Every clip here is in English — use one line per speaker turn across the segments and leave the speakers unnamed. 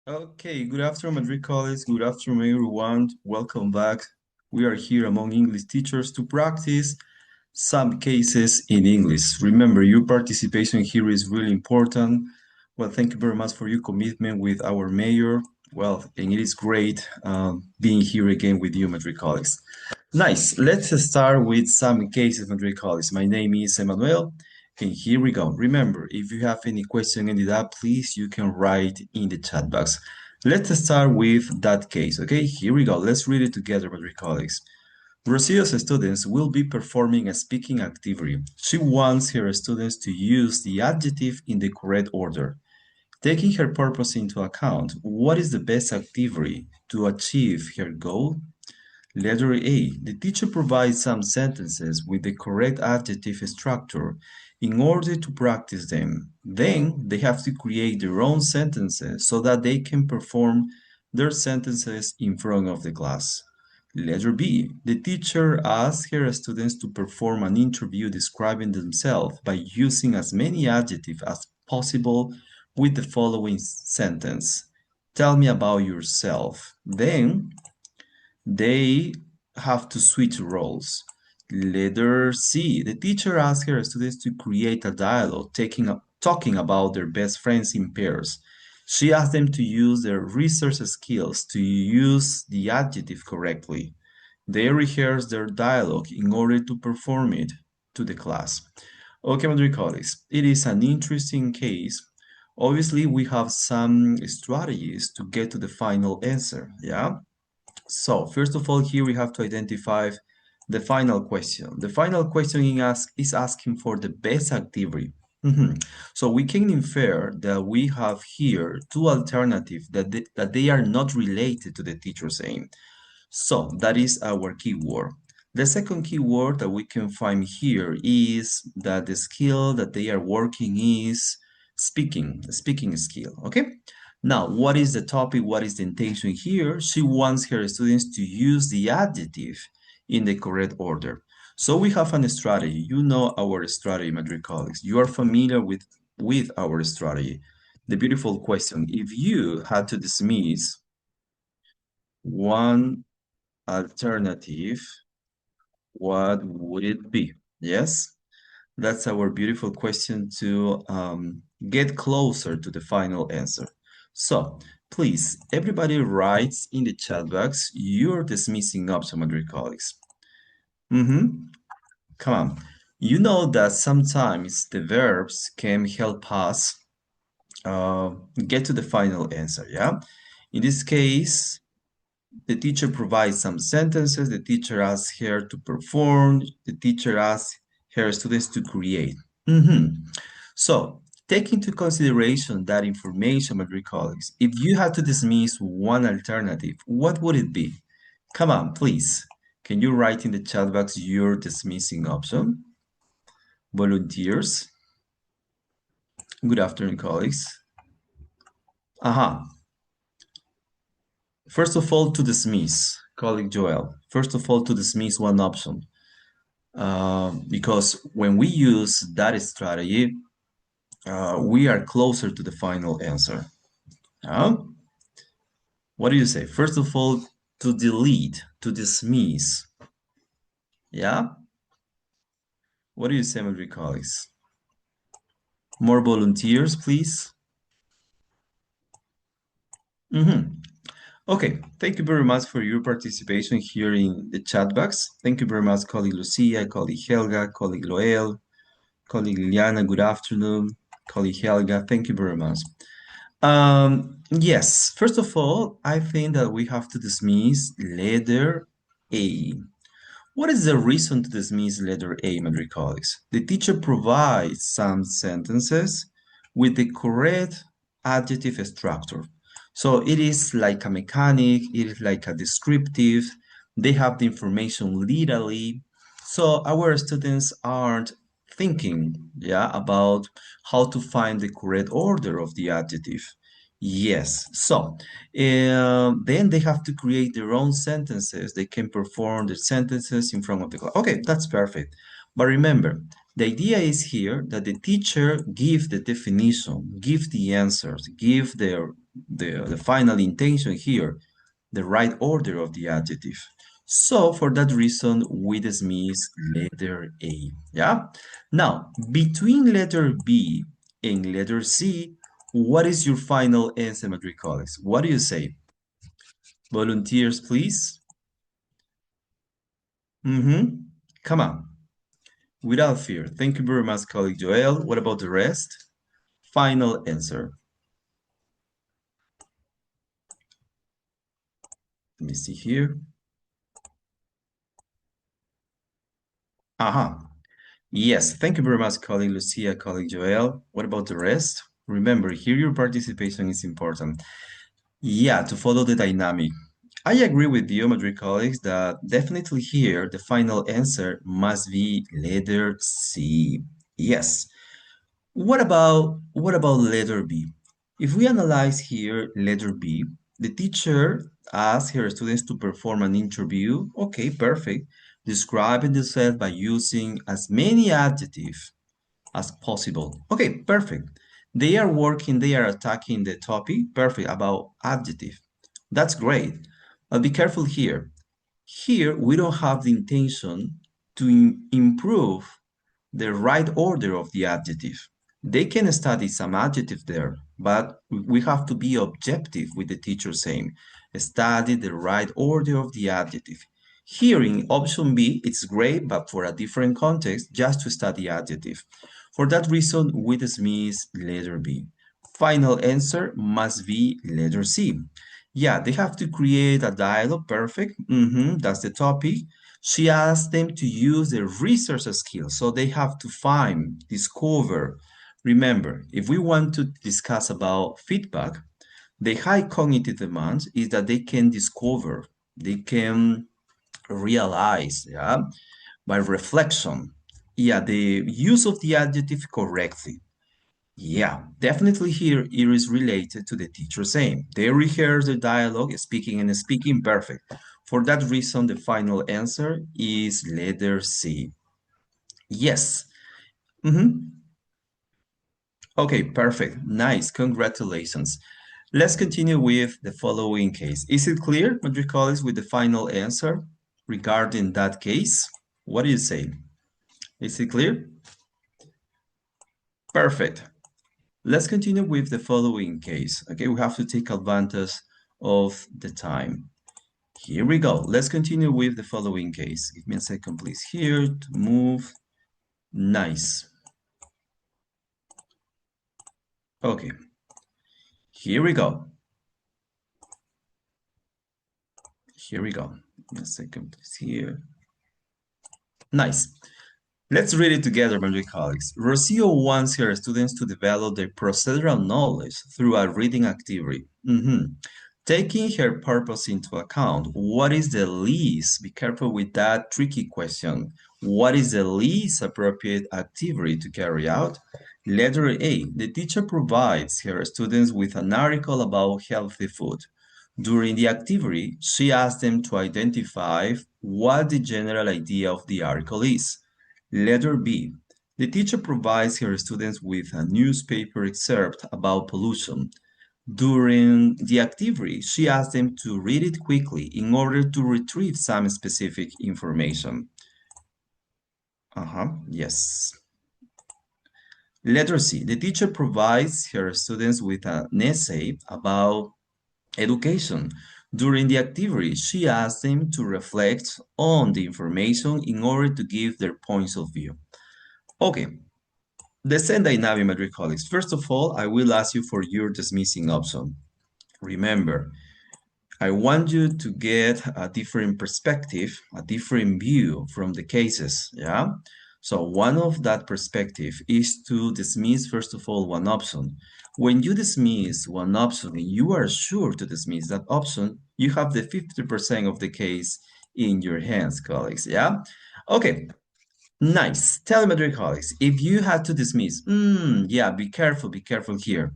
Okay, good afternoon, Madrid colleagues. Good afternoon, everyone. Welcome back. We are here among English teachers to practice some cases in English. Remember, your participation here is really important. Well, thank you very much for your commitment with our mayor. Well, and it is great being here again with you, Madrid colleagues. Nice. Let's start with some cases, Madrid colleagues. My name is Emmanuel, and here we go. Remember, if you have any question ended up, please, you can write in the chat box. Let's start with that case, okay? Here we go. Let's read it together, Madrid colleagues. Rocio's students will be performing a speaking activity. She wants her students to use the adjective in the correct order. Taking her purpose into account, what is the best activity to achieve her goal? Letter A. The teacher provides some sentences with the correct adjective structure in order to practice them. Then they have to create their own sentences so that they can perform their sentences in front of the class. Letter B. The teacher asks her students to perform an interview describing themselves by using as many adjectives as possible with the following sentence. Tell me about yourself. Then they have to switch roles. Letter C. The teacher asks her students to create a dialogue talking about their best friends in pairs. She asks them to use their research skills to use the adjective correctly. They rehearse their dialogue in order to perform it to the class. Okay, my dear colleagues, it is an interesting case. Obviously, we have some strategies to get to the final answer, yeah? So, first of all, here we have to identify the final question. The final question is asking for the best activity. So we can infer that we have here two alternatives that they are not related to the teacher's aim. So that is our keyword. The second keyword that we can find here is that the skill that they are working is speaking, the speaking skill, okay? Now, what is the topic? What is the intention here? She wants her students to use the adjective in the correct order. So we have a strategy. You know our strategy, my dear colleagues. You are familiar with our strategy. The beautiful question, if you had to dismiss one alternative, what would it be? Yes, that's our beautiful question to get closer to the final answer. So please, everybody writes in the chat box your dismissing option, my dear colleagues. Come on. You know that sometimes the verbs can help us get to the final answer, yeah? In this case, the teacher provides some sentences, the teacher asks her to perform, the teacher asks her students to create. So, take into consideration that information, my dear colleagues. If you had to dismiss one alternative, what would it be? Come on, please. Can you write in the chat box your dismissing option? Volunteers. Good afternoon, colleagues. First of all, to dismiss, colleague Joel. First of all, to dismiss one option. Because when we use that strategy, we are closer to the final answer. What do you say? First of all, to delete, to dismiss. Yeah? What do you say, my dear colleagues? More volunteers, please. Okay, thank you very much for your participation here in the chat box. Thank you very much, colleague Lucia, colleague Helga, colleague Loel, colleague Liliana, good afternoon, colleague Helga, thank you very much. Yes, first of all, I think that we have to dismiss letter A. What is the reason to dismiss letter A, my dear colleagues? The teacher provides some sentences with the correct adjective structure. So it is like a mechanic, it is like a descriptive, they have the information literally. So our students aren't thinking, about how to find the correct order of the adjective. Yes, so then they have to create their own sentences. They can perform the sentences in front of the class. Okay, that's perfect. But remember, the idea is here that the teacher give the definition, give the answers, give their the final intention here, the right order of the adjective. So for that reason, we dismiss letter A, yeah? Now, between letter B and letter C, what is your final answer, Madrid colleagues? What do you say? Volunteers, please. Come on. Without fear. Thank you very much, colleague Joel. What about the rest? Final answer. Let me see here. Yes, thank you very much, colleague Lucia, colleague Joel. What about the rest? Remember, here your participation is important. Yeah, to follow the dynamic. I agree with you, Madrid colleagues, that definitely here the final answer must be letter C. Yes. What about letter B? If we analyze here letter B, the teacher asks her students to perform an interview. Okay, perfect. Describing themselves by using as many adjectives as possible. Okay, perfect. They are working, they are attacking the topic. Perfect, about adjective. That's great. But be careful here. Here, we don't have the intention to improve the right order of the adjective. They can study some adjective there, but we have to be objective with the teacher saying, study the right order of the adjective. Here in option B, it's great, but for a different context, just to study adjective. For that reason, we dismiss letter B. Final answer must be letter C. Yeah, they have to create a dialogue, perfect. That's the topic. She asked them to use their research skills, so they have to find, discover. Remember, if we want to discuss about feedback, the high cognitive demands is that they can discover, they can realize, yeah, by reflection, yeah, the use of the adjective correctly. Yeah, definitely here it is related to the teacher saying. They rehearse the dialogue, speaking and speaking perfect. For that reason, the final answer is letter C. Yes. Okay, perfect. Nice. Congratulations. Let's continue with the following case. Is it clear, Madrid colleagues, with the final answer regarding that case? What do you say? Is it clear? Perfect. Let's continue with the following case. Okay, we have to take advantage of the time. Here we go. Let's continue with the following case. Give me a second, please, here to move. Nice. Okay. Here we go. Here we go. Give me a second, please, here. Nice. Let's read it together, my dear colleagues. Rocio wants her students to develop their procedural knowledge through a reading activity. Taking her purpose into account, what is the least, be careful with that tricky question, what is the least appropriate activity to carry out? Letter A, the teacher provides her students with an article about healthy food. During the activity, she asks them to identify what the general idea of the article is. Letter B, the teacher provides her students with a newspaper excerpt about pollution. During the activity, she asks them to read it quickly in order to retrieve some specific information. Yes. Letter C, the teacher provides her students with an essay about education. During the activity, she asks them to reflect on the information in order to give their points of view. Okay, the same dynamic, my dear colleagues. First of all, I will ask you for your dismissing option. Remember, I want you to get a different perspective, a different view from the cases, yeah? So one of that perspective is to dismiss, first of all, one option. When you dismiss one option and you are sure to dismiss that option, you have the 50% of the case in your hands, colleagues, yeah? Okay, nice. Tell me, my dear colleagues, if you had to dismiss, yeah, be careful here.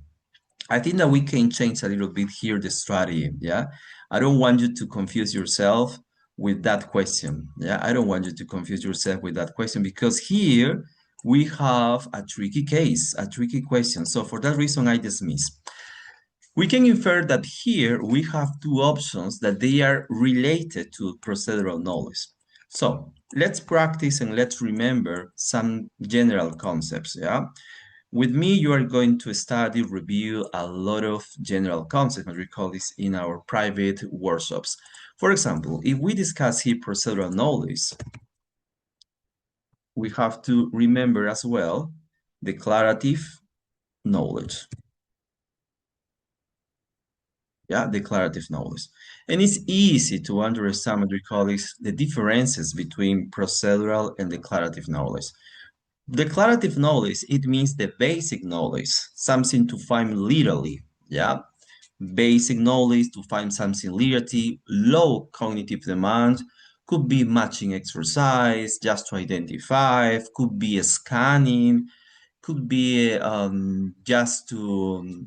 I think that we can change a little bit here the strategy, yeah? I don't want you to confuse yourself with that question, yeah? I don't want you to confuse yourself with that question because here we have a tricky case, a tricky question. So for that reason, I dismiss. We can infer that here we have two options that they are related to procedural knowledge. So let's practice and let's remember some general concepts, yeah? With me, you are going to study, review a lot of general concepts, and we call this in our private workshops. For example, if we discuss here procedural knowledge, we have to remember as well declarative knowledge. Yeah, declarative knowledge. And it's easy to understand, my dear colleagues, the differences between procedural and declarative knowledge. Declarative knowledge, it means the basic knowledge, something to find literally, yeah? Basic knowledge to find something literally, low cognitive demand, could be matching exercise, just to identify, could be a scanning, could be just to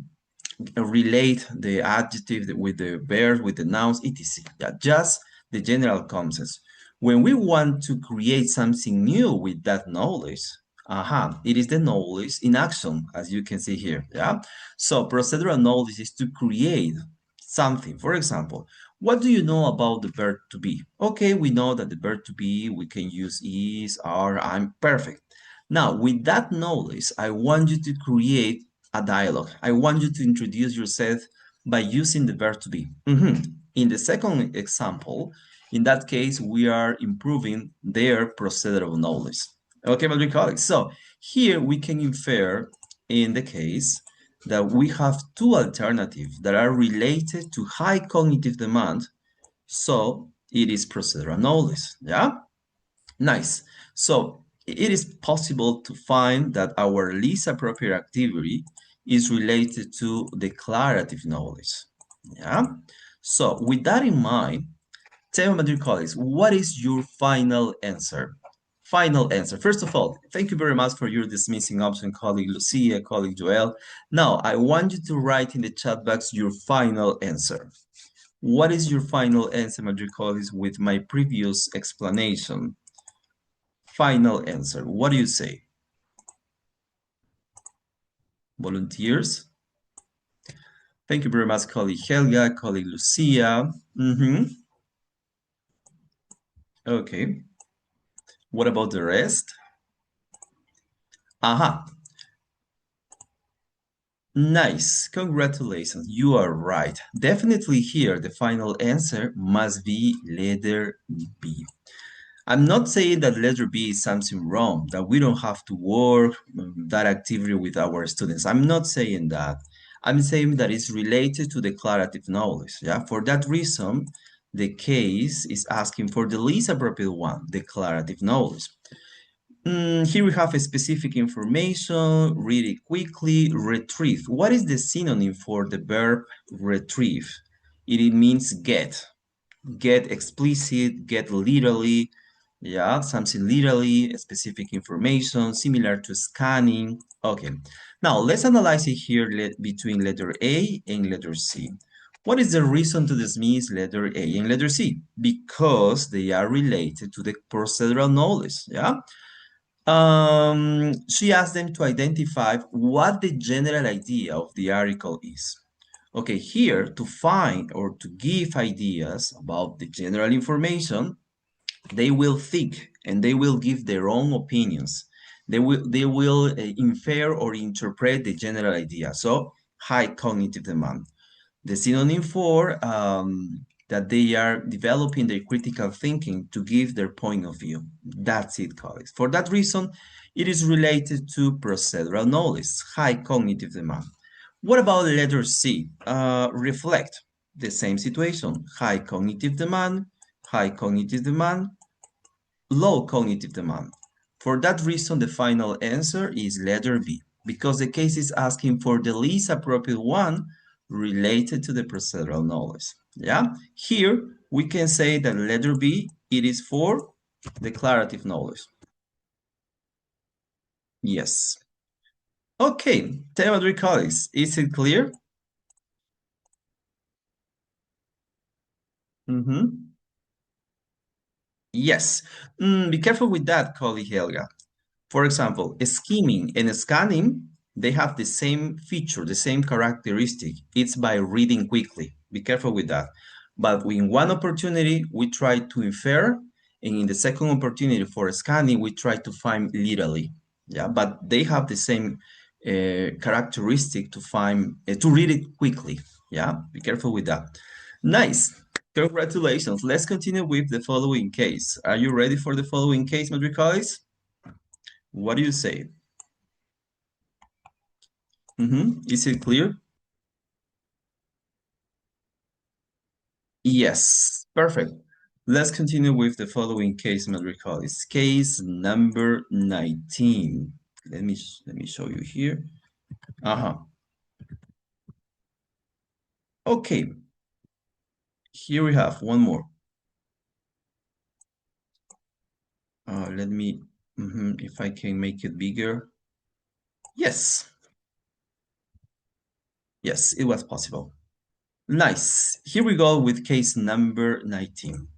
relate the adjective with the verb, with the nouns, etc. Yeah, just the general concepts. When we want to create something new with that knowledge, it is the knowledge in action, as you can see here. Yeah. So procedural knowledge is to create something. For example, what do you know about the verb to be? Okay, we know that the verb to be, we can use is, are, I'm, perfect. Now, with that knowledge, I want you to create a dialogue. I want you to introduce yourself by using the verb to be. In the second example, in that case, we are improving their procedural knowledge. Okay, my dear colleagues. So here we can infer in the case that we have two alternatives that are related to high cognitive demand. So it is procedural knowledge. Yeah. Nice. So it is possible to find that our least appropriate activity is related to declarative knowledge. Yeah. So with that in mind, tell me, my dear colleagues, what is your final answer? Final answer. First of all, thank you very much for your dismissing option, colleague Lucia, colleague Joel. Now, I want you to write in the chat box your final answer. What is your final answer, my dear colleagues, with my previous explanation? Final answer. What do you say? Volunteers? Thank you very much, colleague Helga, colleague Lucia. Okay. What about the rest? Aha. Nice. Congratulations. You are right. Definitely here, the final answer must be letter B. I'm not saying that letter B is something wrong, that we don't have to work that activity with our students. I'm not saying that. I'm saying that it's related to declarative knowledge. Yeah, for that reason, the case is asking for the least appropriate one, declarative knowledge. Here we have a specific information, read it quickly, retrieve. What is the synonym for the verb retrieve? It means get explicit, get literally, yeah, something literally, specific information, similar to scanning. Okay, now let's analyze it here between letter A and letter C. What is the reason to dismiss letter A and letter C? Because they are related to the procedural knowledge, yeah? She asked them to identify what the general idea of the article is. Okay, here to find or to give ideas about the general information, they will think and they will give their own opinions. They will infer or interpret the general idea. So high cognitive demand. The synonym for that they are developing their critical thinking to give their point of view. That's it, colleagues. For that reason, it is related to procedural knowledge, high cognitive demand. What about letter C? Reflect the same situation, high cognitive demand, low cognitive demand. For that reason, the final answer is letter B, because the case is asking for the least appropriate one related to the procedural knowledge. Yeah, here we can say that letter B, it is for declarative knowledge. Yes. Okay, tell me, colleagues, is it clear? Yes. Be careful with that, colleague Helga. For example, scheming and scanning, they have the same feature, the same characteristic. It's by reading quickly. Be careful with that. But in one opportunity, we try to infer, and in the second opportunity for scanning, we try to find literally. Yeah, but they have the same characteristic to find to read it quickly. Yeah, be careful with that. Nice. Congratulations. Let's continue with the following case. Are you ready for the following case, my dear colleagues? What do you say? Is it clear? Yes, perfect. Let's continue with the following case, my dear colleagues. Case number 19. Let me show you here. Okay. Here we have one more. Let me, if I can make it bigger. Yes. Yes, it was possible. Nice. Here we go with case number 19.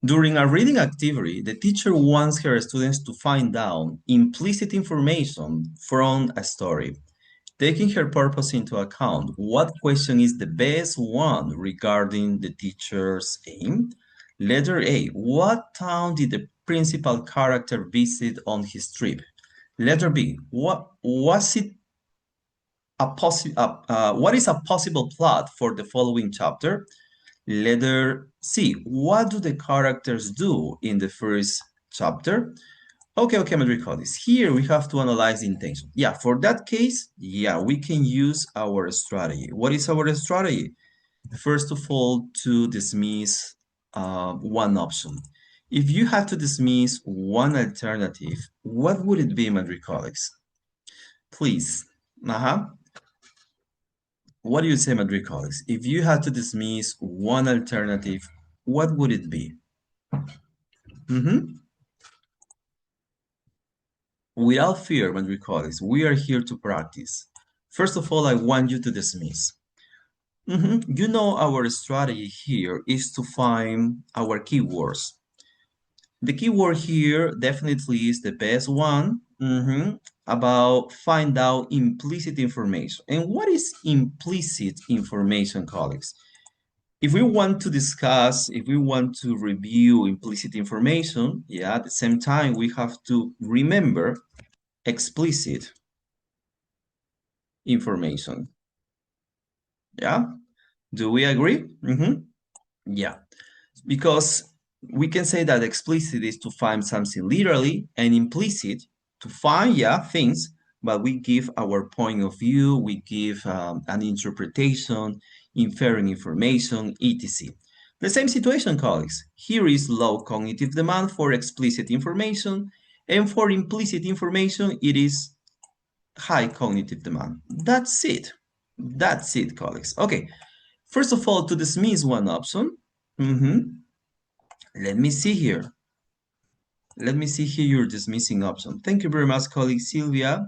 During a reading activity, the teacher wants her students to find out implicit information from a story. Taking her purpose into account, what question is the best one regarding the teacher's aim? Letter A, what town did the principal character visit on his trip? Letter B, what is a possible plot for the following chapter? Letter C, what do the characters do in the first chapter? Okay, my dear colleagues, here we have to analyze the intention. Yeah, for that case, yeah, we can use our strategy. What is our strategy? First of all, to dismiss one option. If you have to dismiss one alternative, what would it be, my dear colleagues? Please. What do you say, my dear colleagues? If you had to dismiss one alternative, what would it be? Without fear, my dear colleagues, we are here to practice. First of all, I want you to dismiss. You know our strategy here is to find our keywords. The keyword here definitely is the best one about find out implicit information. And what is implicit information, colleagues? If we want to discuss, if we want to review implicit information, yeah, at the same time, we have to remember explicit information. Yeah, do we agree? Yeah, because we can say that explicit is to find something literally and implicit to find, yeah, things, but we give our point of view, we give an interpretation, inferring information, etc. The same situation, colleagues. Here is low cognitive demand for explicit information, and for implicit information, it is high cognitive demand. That's it. That's it, colleagues. Okay, first of all, to dismiss one option, let me see here. Let me see here your dismissing option. Thank you very much, colleague Sylvia.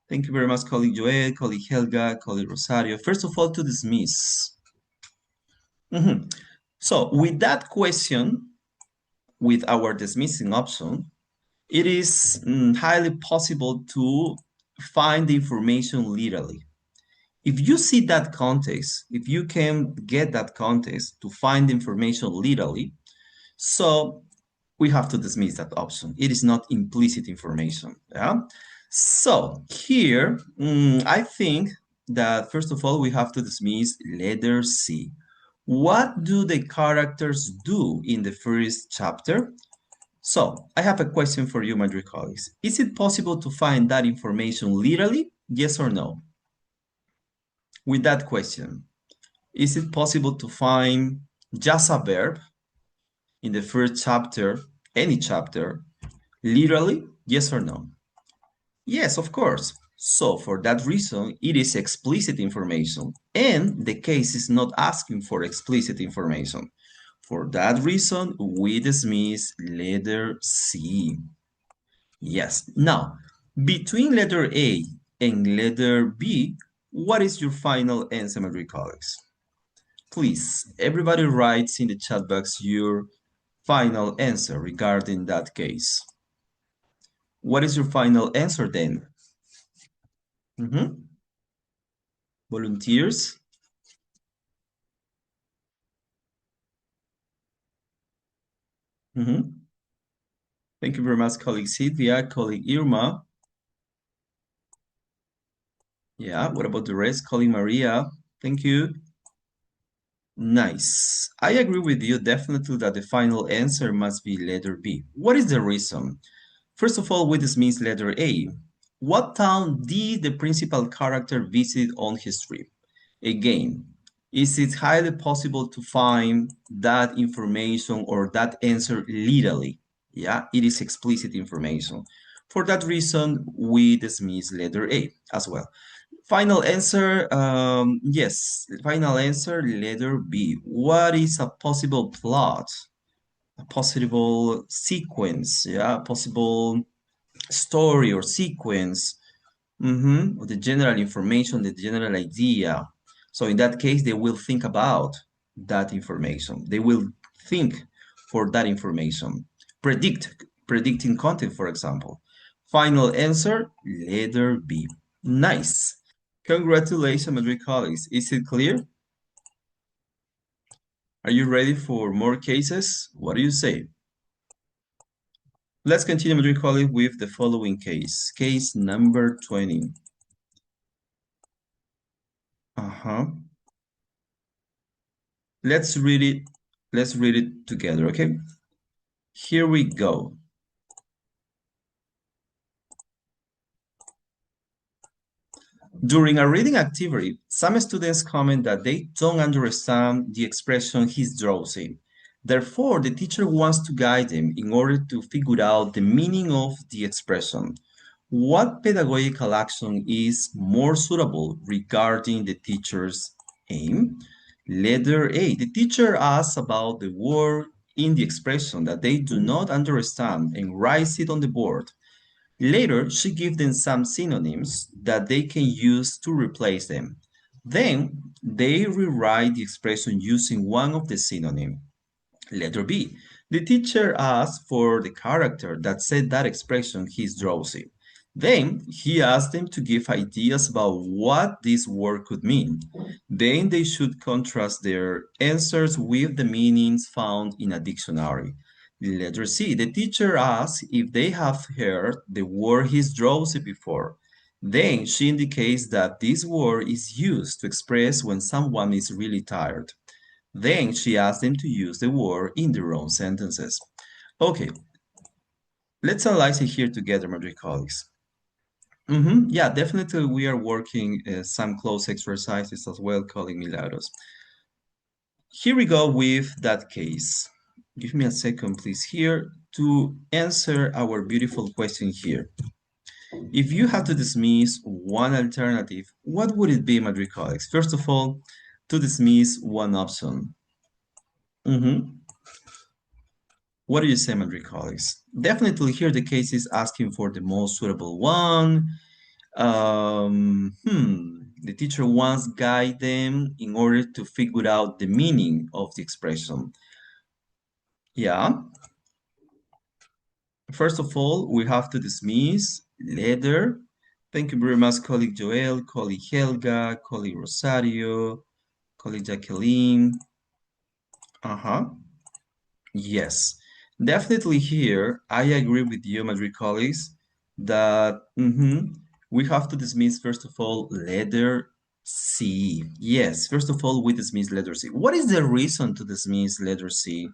Thank you very much, colleague Joel, colleague Helga, colleague Rosario. First of all, to dismiss. So with that question, with our dismissing option, it is highly possible to find the information literally. If you see that context, if you can get that context to find information literally, so we have to dismiss that option. It is not implicit information. Yeah. So here, I think that first of all, we have to dismiss letter C. What do the characters do in the first chapter? So I have a question for you, my dear colleagues. Is it possible to find that information literally? Yes or no? With that question, is it possible to find just a verb in the first chapter, any chapter, literally? Yes or no? Yes, of course. So for that reason, it is explicit information, and the case is not asking for explicit information. For that reason, we dismiss letter C. Yes. Now, between letter A and letter B, what is your final answer, my dear colleagues? Please, everybody writes in the chat box your final answer regarding that case. What is your final answer then? Volunteers. Thank you very much, colleague Sylvia, colleague Irma. Yeah, what about the rest? Colleague Maria. Thank you. Nice. I agree with you definitely that the final answer must be letter B. What is the reason? First of all, we dismiss letter A. What town did the principal character visit on his trip? Again, is it highly possible to find that information or that answer literally? Yeah, it is explicit information. For that reason, we dismiss letter A as well. Final answer, yes, final answer, letter B. What is a possible plot? A possible sequence, yeah, a possible story or sequence of the general information, the general idea. So in that case, they will think about that information. They will think for that information. Predicting content, for example. Final answer, letter B. Nice. Congratulations, my dear colleagues. Is it clear? Are you ready for more cases? What do you say? Let's continue, my dear colleague, with the following case. Case number 20. Let's read it. Let's read it together, okay? Here we go. During a reading activity, some students comment that they don't understand the expression "he's drowsy." Therefore, the teacher wants to guide them in order to figure out the meaning of the expression. What pedagogical action is more suitable regarding the teacher's aim? Letter A. The teacher asks about the word in the expression that they do not understand and writes it on the board. Later, she gives them some synonyms that they can use to replace them. Then, they rewrite the expression using one of the synonyms. Letter B. The teacher asks for the character that said that expression, he's drowsy. Then he asked them to give ideas about what this word could mean. Then they should contrast their answers with the meanings found in a dictionary. Letter C. The teacher asks if they have heard the word he's drowsy before. Then she indicates that this word is used to express when someone is really tired. Then she asked them to use the word in their own sentences. Okay, let's analyze it here together, my dear colleagues. Yeah, definitely we are working some close exercises as well, colleague Milagros. Here we go with that case. Give me a second, please, here to answer our beautiful question here. If you had to dismiss one alternative, what would it be, my dear colleagues? First of all, to dismiss one option. What do you say, my dear colleagues? Definitely here the case is asking for the most suitable one. The teacher wants guide them in order to figure out the meaning of the expression. Yeah. First of all, we have to dismiss letter. Thank you very much, colleague Joel, colleague Helga, colleague Rosario, colleague Jacqueline. Yes, definitely here, I agree with you, my dear colleagues, that we have to dismiss, first of all, letter C. Yes, first of all, we dismiss letter C. What is the reason to dismiss letter C?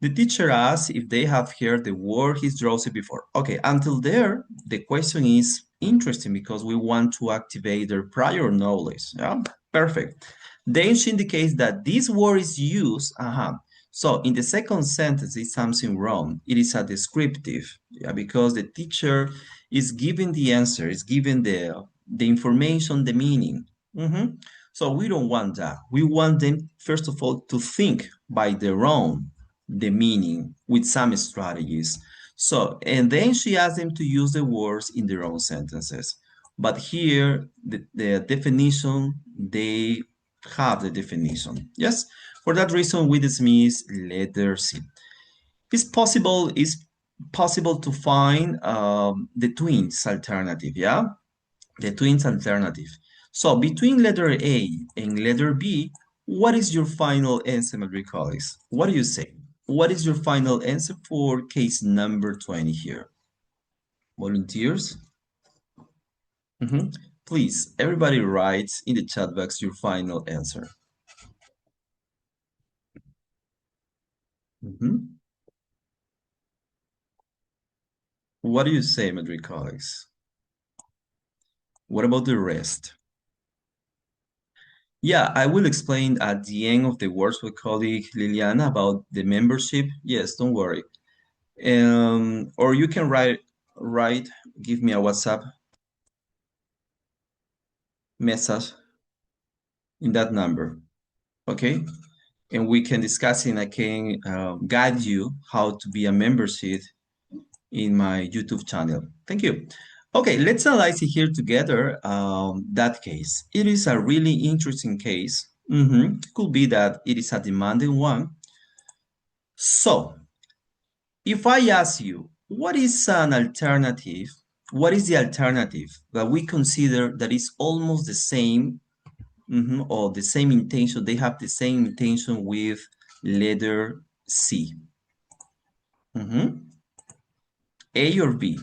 The teacher asks if they have heard the word he's drowsy before. Okay, until there, the question is interesting because we want to activate their prior knowledge. Yeah, perfect. Then she indicates that this word is used. So in the second sentence, it's something wrong. It is a descriptive, yeah, because the teacher is giving the answer, is giving the information, the meaning. So we don't want that. We want them, first of all, to think by their own the meaning with some strategies. So, and then she asked them to use the words in their own sentences. But here, the definition, they have the definition. Yes, for that reason, we dismiss letter C. It's possible to find the twins alternative, yeah? the twins alternative. So between letter A and letter B, what is your final answer, my dear colleagues? What do you say? What is your final answer for case number 20 here? Volunteers? Please, everybody writes in the chat box your final answer. What do you say, my dear colleagues? What about the rest? Yeah, I will explain at the end of the words with colleague Liliana about the membership. Yes, don't worry. Or you can write, give me a WhatsApp message in that number, okay? And we can discuss it and I can guide you how to be a membership in my YouTube channel. Thank you. Okay, let's analyze it here together, that case. It is a really interesting case. Could be that it is a demanding one. So, if I ask you, what is an alternative? What is the alternative that we consider that is almost the same or the same intention? They have the same intention with letter C. A or B?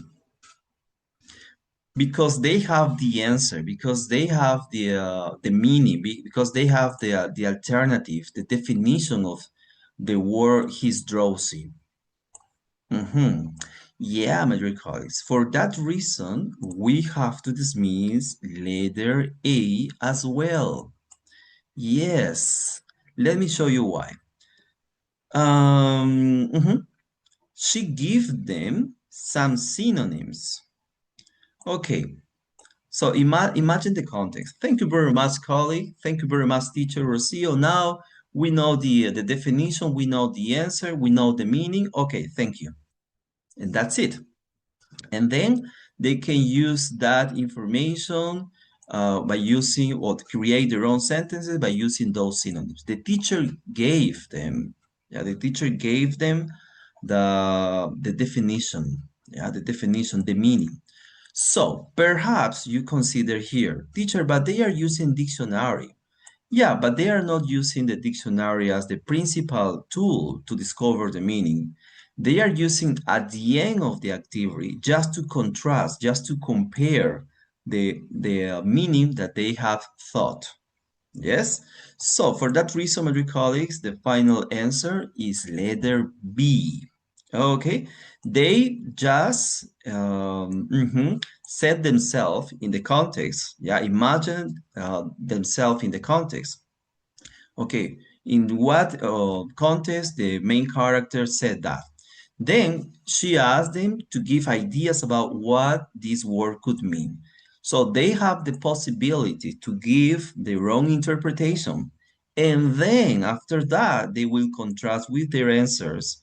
Because they have the answer, because they have the meaning, because they have the alternative, the definition of the word he's drowsy. Yeah, my dear colleagues, for that reason, we have to dismiss letter A as well. Yes, let me show you why. She gives them some synonyms. Okay, so imagine the context. Thank you very much, colleague. Thank you very much, teacher Rocio. Now we know the definition, we know the answer, we know the meaning. Okay, thank you. And that's it. And then they can use that information by using or create their own sentences by using those synonyms. The teacher gave them, the teacher gave them the definition, the definition, the meaning. So perhaps you consider here, teacher, but they are using dictionary. Yeah, but they are not using the dictionary as the principal tool to discover the meaning. They are using at the end of the activity just to contrast, just to compare the meaning that they have thought. Yes? So for that reason, my dear colleagues, the final answer is letter B. Okay? They just set themselves in the context. Yeah, imagine themselves in the context. Okay, in what context the main character said that. Then she asked them to give ideas about what this word could mean. So they have the possibility to give their own interpretation. And then after that, they will contrast with their answers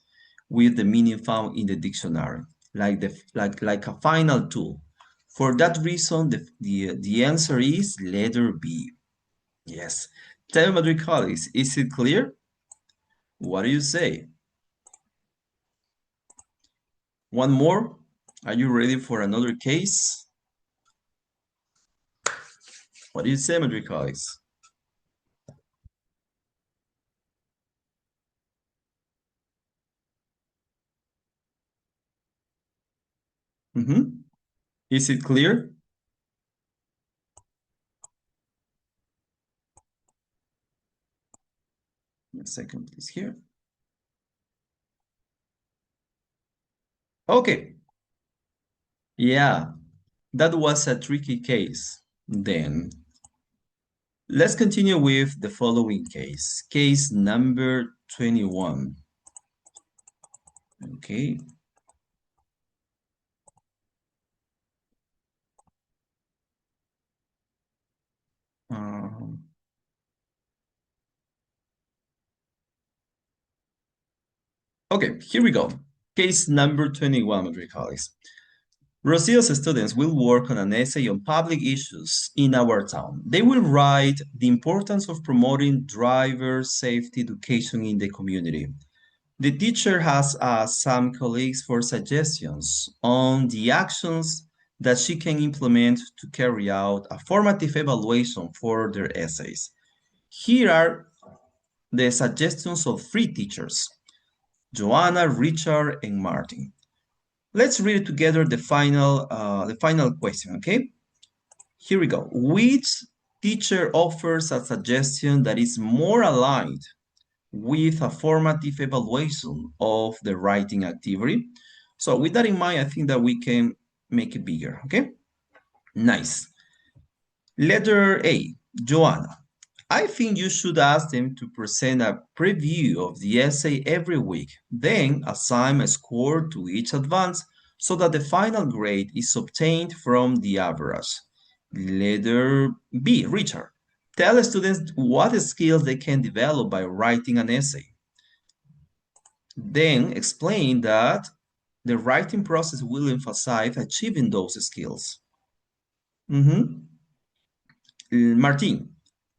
with the meaning found in the dictionary, like a final tool. For that reason, the answer is letter B. Yes. Tell me, dear colleagues, is it clear? What do you say? One more? Are you ready for another case? What do you say, my dear colleagues? Is it clear? A second, please, here. Okay. Yeah, that was a tricky case. Then let's continue with the following case. Case number 21. Okay. Okay, here we go. Case number 21, my dear colleagues. Rocio's students will work on an essay on public issues in our town. They will write the importance of promoting driver safety education in the community. The teacher has asked some colleagues for suggestions on the actions that she can implement to carry out a formative evaluation for their essays. Here are the suggestions of three teachers, Joanna, Richard, and Martin. Let's read together the final question, okay? Here we go. Which teacher offers a suggestion that is more aligned with a formative evaluation of the writing activity? So with that in mind, I think that we can make it bigger, okay? Nice. Letter A, Joanna. I think you should ask them to present a preview of the essay every week, then assign a score to each advance so that the final grade is obtained from the average. Letter B, Richard. Tell students what skills they can develop by writing an essay. Then explain that the writing process will emphasize achieving those skills. Martin,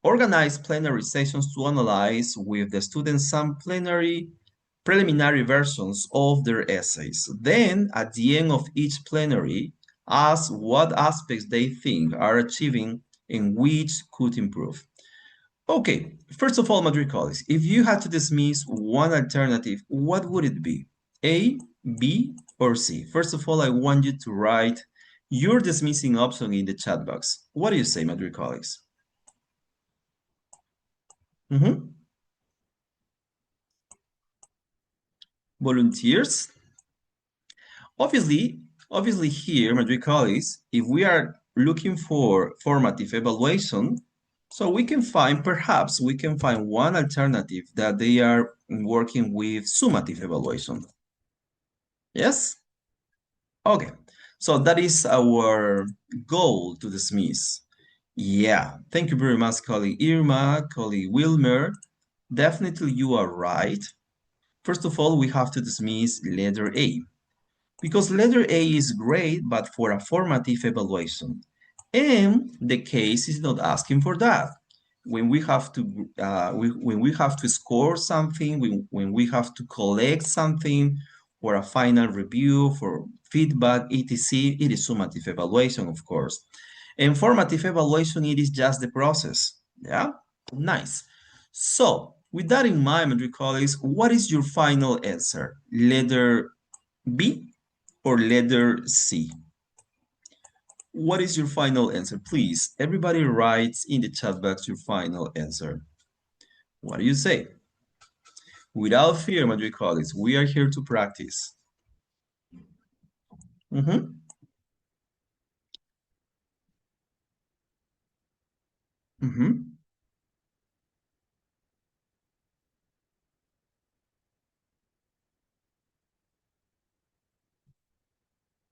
organize plenary sessions to analyze with the students some preliminary versions of their essays. Then, at the end of each plenary, ask what aspects they think are achieving and which could improve. Okay, first of all, Madrid colleagues, if you had to dismiss one alternative, what would it be? A, B, or C? First of all, I want you to write your dismissing option in the chat box. What do you say, Madrid colleagues? Volunteers? Obviously here, Madrid colleagues, if we are looking for formative evaluation, so we can find, perhaps we can find one alternative that they are working with summative evaluation. Yes? Okay, so that is our goal to dismiss. Yeah, thank you very much, colleague Irma, colleague Wilmer. Definitely you are right. First of all, we have to dismiss letter A, because letter A is great, but for a formative evaluation. And the case is not asking for that. When we have to when we have to score something, when we have to collect something for a final review, for feedback, etc., it is summative evaluation, of course. And formative evaluation, it is just the process. Yeah, nice. So with that in mind, my dear colleagues, what is your final answer? Letter B or letter C? What is your final answer? Please, everybody writes in the chat box your final answer. What do you say? Without fear, my dear colleagues, we are here to practice.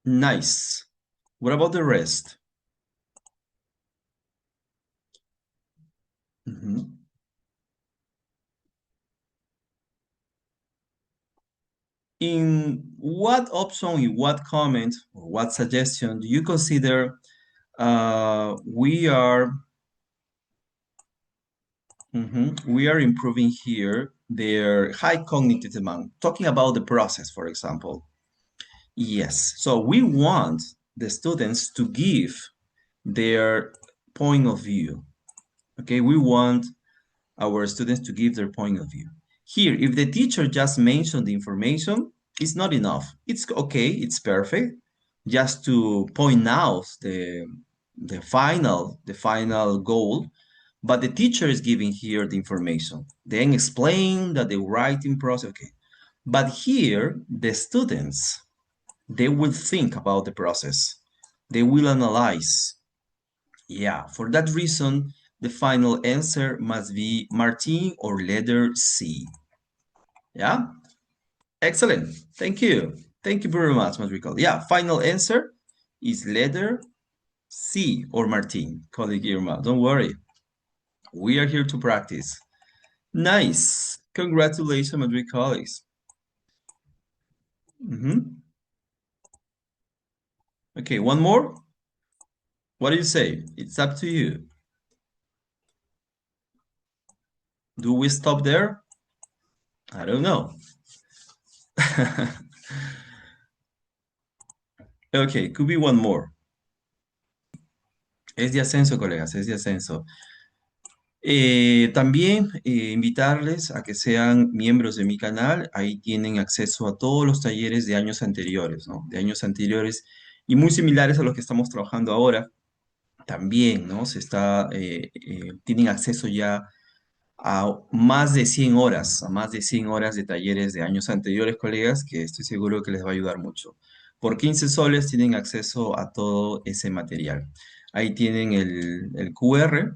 Nice. What about the rest? In what option, in what comment, or what suggestion do you consider we are improving here their high cognitive demand? Talking about the process, for example. Yes, so we want the students to give their point of view. Okay, we want our students to give their point of view. Here, if the teacher just mentioned the information, it's not enough. It's okay, it's perfect, just to point out the final goal, but the teacher is giving here the information. Then explain that the writing process, okay. But here, the students, they will think about the process. They will analyze. Yeah, for that reason, the final answer must be Martin or letter C. Yeah? Excellent. Thank you. Thank you very much, Madrigal. Yeah, final answer is letter C or Martin, colleague Irma. Don't worry. We are here to practice. Nice. Congratulations, Madrid colleagues. Okay, one more? What do you say? It's up to you. Do we stop there? I don't know. Okay, could be one more. Es de ascenso, colegas, es de ascenso. También invitarles a que sean miembros de mi canal. Ahí tienen acceso a todos los talleres de años anteriores, ¿no? De años anteriores y muy similares a los que estamos trabajando ahora. También, ¿no? Tienen acceso ya a más de 100 horas, a más de 100 horas de talleres de años anteriores, colegas, que estoy seguro que les va a ayudar mucho. Por 15 soles tienen acceso a todo ese material. Ahí tienen el QR,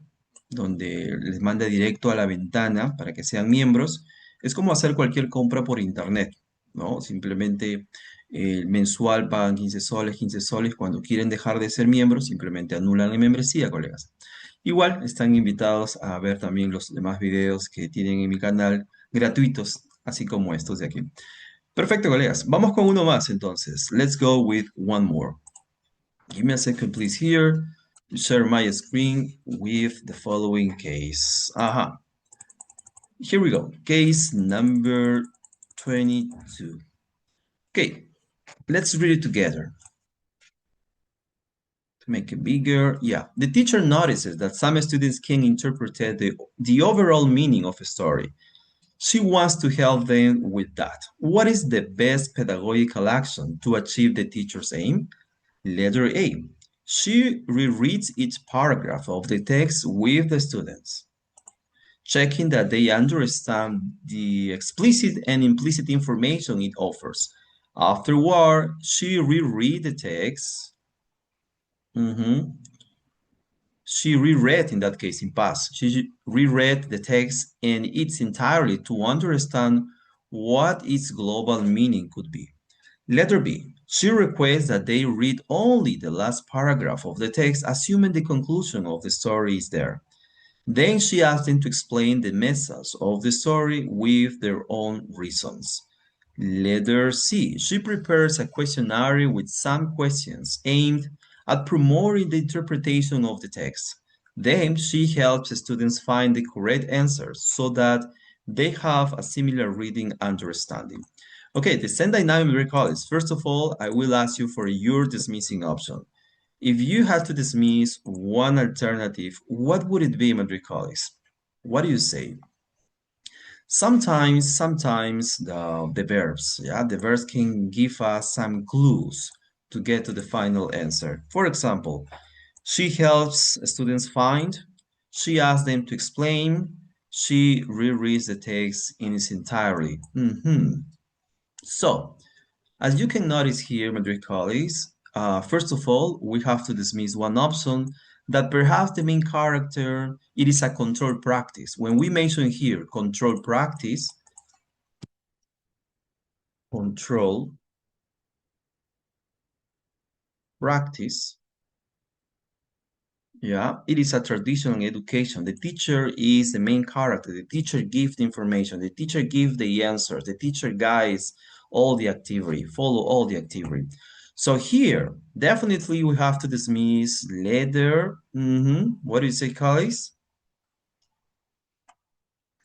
donde les manda directo a la ventana para que sean miembros. Es como hacer cualquier compra por internet, ¿no? Simplemente mensual pagan 15 soles, 15 soles. Cuando quieren dejar de ser miembros, simplemente anulan la membresía, colegas. Igual están invitados a ver también los demás videos que tienen en mi canal gratuitos, así como estos de aquí. Perfecto, colegas. Vamos con uno más entonces. Let's go with one more. Give me a second, please, here to share my screen with the following case. Aha. Here we go. Case number 22. Okay, let's read it together. To make it bigger, yeah. The teacher notices that some students can interpret the overall meaning of a story. She wants to help them with that. What is the best pedagogical action to achieve the teacher's aim? Letter A. She rereads each paragraph of the text with the students, checking that they understand the explicit and implicit information it offers. Afterward, she reread the text. She reread, in that case, in past. She reread the text in its entirety to understand what its global meaning could be. Letter B. She requests that they read only the last paragraph of the text, assuming the conclusion of the story is there. Then she asks them to explain the message of the story with their own reasons. Letter C. She prepares a questionnaire with some questions aimed at promoting the interpretation of the text. Then she helps students find the correct answers so that they have a similar reading understanding. Okay, the same dynamic recall is, first of all, I will ask you for your dismissing option. If you had to dismiss one alternative, what would it be, Madrid colleagues? What do you say? Sometimes the verbs, yeah, the verbs can give us some clues to get to the final answer. For example, she helps students find, she asks them to explain, she rereads the text in its entirety. So, as you can notice here, my dear colleagues, first of all, we have to dismiss one option that perhaps the main character, it is a control practice. When we mention here control practice, yeah, it is a traditional education. The teacher is the main character. The teacher gives the information. The teacher gives the answers. The teacher guides all the activity, follow all the activity. So here, definitely we have to dismiss letter. What do you say, colleagues?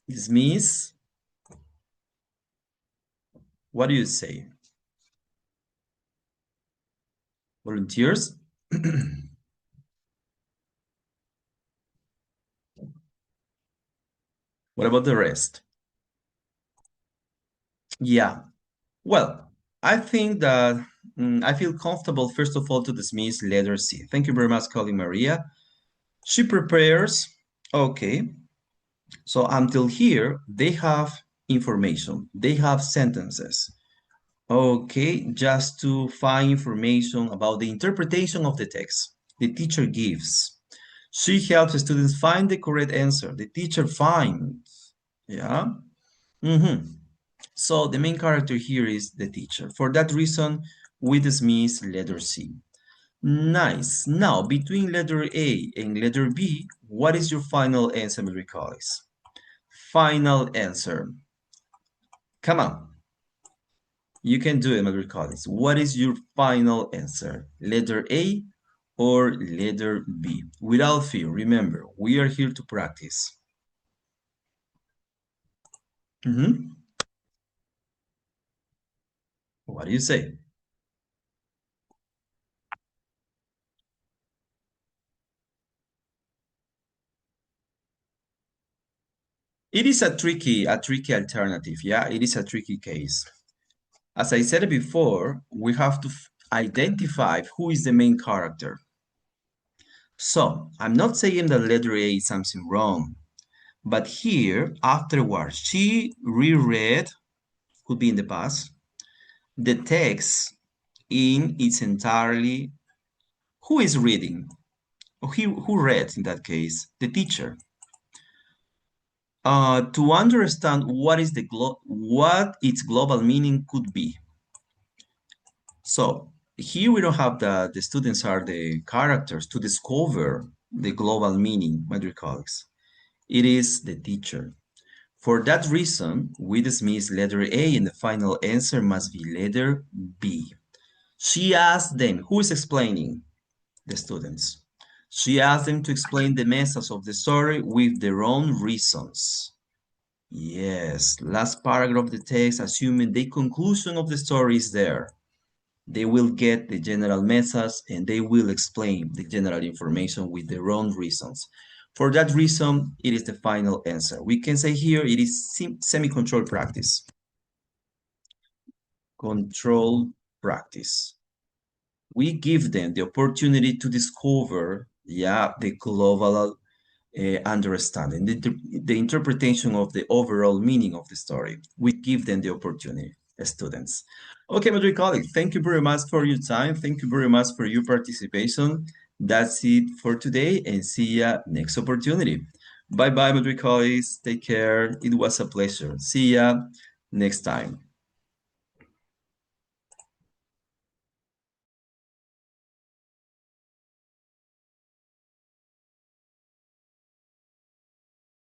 Dismiss. What do you say? Volunteers? What about the rest? Yeah. Well, I think that I feel comfortable, first of all, to dismiss letter C. Thank you very much, colleague Maria. She prepares, okay. So until here, they have information. They have sentences. Okay, just to find information about the interpretation of the text. The teacher gives. She helps students find the correct answer. The teacher finds. Yeah. So the main character here is the teacher. For that reason, we dismiss letter C. Nice. Now, between letter A and letter B, what is your final answer, my colleagues? Final answer. Come on. You can do it, my colleagues. What is your final answer? Letter A or letter B? Without fear, remember, we are here to practice. What do you say? It is a tricky alternative. Yeah, it is a tricky case. As I said before, we have to identify who is the main character. So, I'm not saying that letter A is something wrong, but here, afterwards, she reread, could be in the past, the text in its entirely. Who is reading? Or who read in that case? The teacher. To understand what is what its global meaning could be. So here we don't have the students are the characters to discover the global meaning, my dear colleagues. It is the teacher. For that reason, we dismiss letter A and the final answer must be letter B. She asked them, who is explaining? The students. She asked them to explain the message of the story with their own reasons. Yes, last paragraph of the text, assuming the conclusion of the story is there. They will get the general message and they will explain the general information with their own reasons. For that reason, it is the final answer. We can say here it is semi-controlled practice. Controlled practice. We give them the opportunity to discover, the global understanding, the interpretation of the overall meaning of the story. We give them the opportunity, students. Okay, my dear colleagues, thank you very much for your time. Thank you very much for your participation. That's it for today, and see ya next opportunity. Bye-bye, my dear colleagues. Take care. It was a pleasure. See ya next time.